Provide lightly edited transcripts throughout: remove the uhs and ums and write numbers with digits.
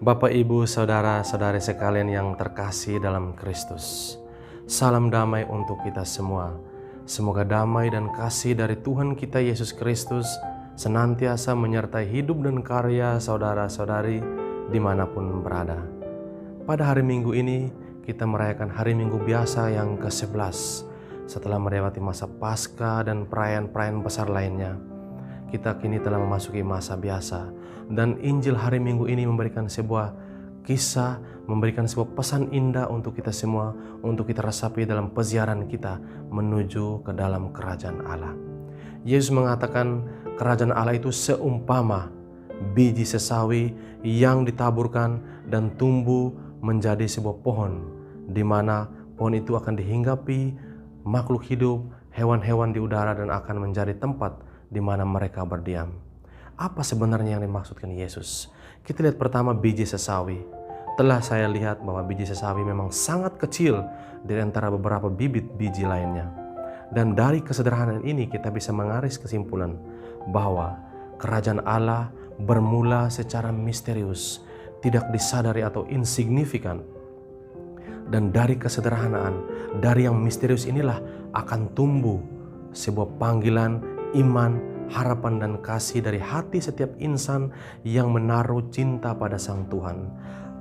Bapak, Ibu, Saudara-saudari sekalian yang terkasih dalam Kristus, salam damai untuk kita semua. Semoga damai dan kasih dari Tuhan kita Yesus Kristus senantiasa menyertai hidup dan karya saudara-saudari dimanapun berada. Pada hari Minggu ini, kita merayakan hari Minggu biasa yang ke-11 setelah melewati masa Paskah dan perayaan-perayaan besar lainnya. Kita kini telah memasuki masa biasa, dan Injil hari Minggu ini memberikan sebuah kisah, memberikan sebuah pesan indah untuk kita semua, untuk kita resapi dalam peziaran kita menuju ke dalam kerajaan Allah. Yesus mengatakan kerajaan Allah itu seumpama biji sesawi yang ditaburkan dan tumbuh menjadi sebuah pohon, di mana pohon itu akan dihinggapi makhluk hidup, hewan-hewan di udara, dan akan menjadi tempat di mana mereka berdiam. Apa sebenarnya yang dimaksudkan Yesus? Kita lihat pertama biji sesawi. Telah saya lihat bahwa biji sesawi memang sangat kecil dari antara beberapa bibit biji lainnya. Dan dari kesederhanaan ini kita bisa mengaris kesimpulan bahwa kerajaan Allah bermula secara misterius, tidak disadari atau insignifikan. Dan dari kesederhanaan, dari yang misterius inilah akan tumbuh sebuah panggilan iman, harapan, dan kasih dari hati setiap insan yang menaruh cinta pada Sang Tuhan.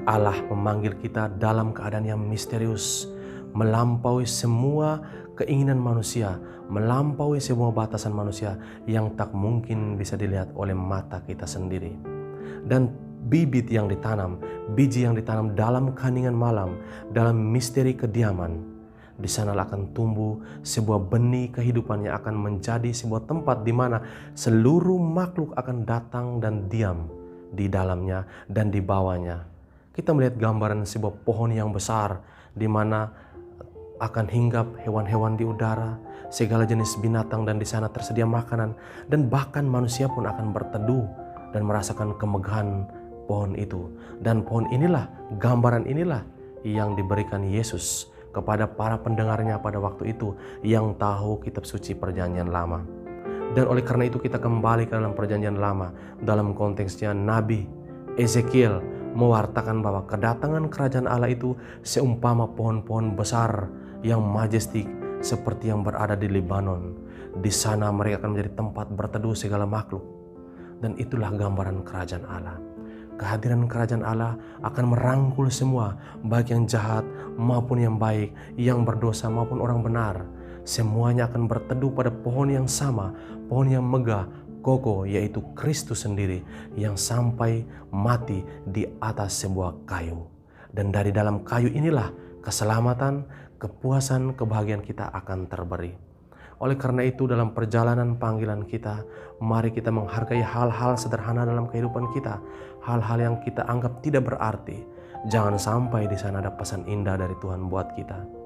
Allah memanggil kita dalam keadaan yang misterius, melampaui semua keinginan manusia, melampaui semua batasan manusia yang tak mungkin bisa dilihat oleh mata kita sendiri. Dan bibit yang ditanam, biji yang ditanam dalam keheningan malam, dalam misteri kediaman, di sana akan tumbuh sebuah benih kehidupan yang akan menjadi sebuah tempat di mana seluruh makhluk akan datang dan diam di dalamnya dan di bawahnya. Kita melihat gambaran sebuah pohon yang besar di mana akan hinggap hewan-hewan di udara, segala jenis binatang, dan di sana tersedia makanan, dan bahkan manusia pun akan berteduh dan merasakan kemegahan pohon itu. Dan pohon inilah, gambaran inilah yang diberikan Yesus kepada para pendengarnya pada waktu itu yang tahu kitab suci perjanjian lama. Dan oleh karena itu kita kembali ke dalam perjanjian lama. Dalam konteksnya Nabi Ezekiel mewartakan bahwa kedatangan kerajaan Allah itu seumpama pohon-pohon besar yang majestik seperti yang berada di Lebanon. Di sana mereka akan menjadi tempat berteduh segala makhluk. Dan itulah gambaran kerajaan Allah. Kehadiran kerajaan Allah akan merangkul semua, baik yang jahat maupun yang baik, yang berdosa maupun orang benar. Semuanya akan berteduh pada pohon yang sama, pohon yang megah, kokoh, yaitu Kristus sendiri yang sampai mati di atas sebuah kayu. Dan dari dalam kayu inilah keselamatan, kepuasan, kebahagiaan kita akan terberi. Oleh karena itu dalam perjalanan panggilan kita, mari kita menghargai hal-hal sederhana dalam kehidupan kita, hal-hal yang kita anggap tidak berarti. Jangan sampai di sana ada pesan indah dari Tuhan buat kita.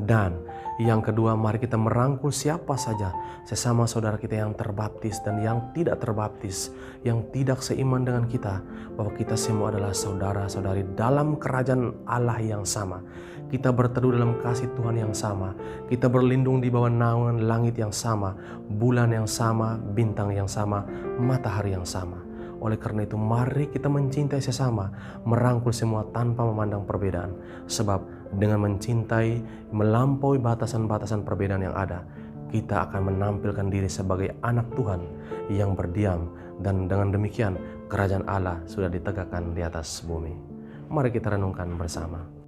Dan yang kedua, mari kita merangkul siapa saja sesama saudara kita yang terbaptis dan yang tidak terbaptis, yang tidak seiman dengan kita, bahwa kita semua adalah saudara-saudari dalam kerajaan Allah yang sama. Kita berteduh dalam kasih Tuhan yang sama. Kita berlindung di bawah naungan langit yang sama, bulan yang sama, bintang yang sama, matahari yang sama. Oleh karena itu mari kita mencintai sesama, merangkul semua tanpa memandang perbedaan. Sebab dengan mencintai melampaui batasan-batasan perbedaan yang ada, kita akan menampilkan diri sebagai anak Tuhan yang berdiam. Dan dengan demikian kerajaan Allah sudah ditegakkan di atas bumi. Mari kita renungkan bersama.